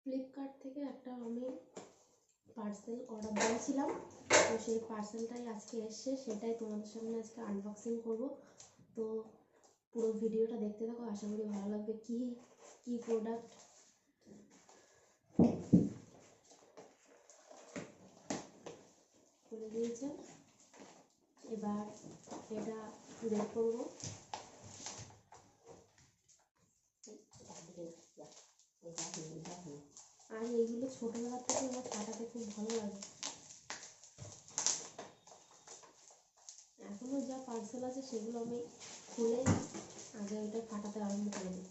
Flipkart থেকে একটা আমি পার্সেল অর্ডার দিয়েছিলাম, তো সেই পার্সেলটাই আজকে এসছে, সেটাই তোমাদের সামনে আজকে আনবক্সিং করব। তো পুরো ভিডিওটা দেখতে থাকো, আশা করি ভালো লাগবে। কি প্রোডাক্ট খুলে দিয়েছে, এবার এটা বের করবো। আর এইগুলো ছোটবেলা থেকে আমার ফাটাতে খুব ভালো লাগে। এখনো যা পার্সেল আছে সেগুলো আমি খুলে আগে ওইটা ফাটাতে আরম্ভ করে দিই।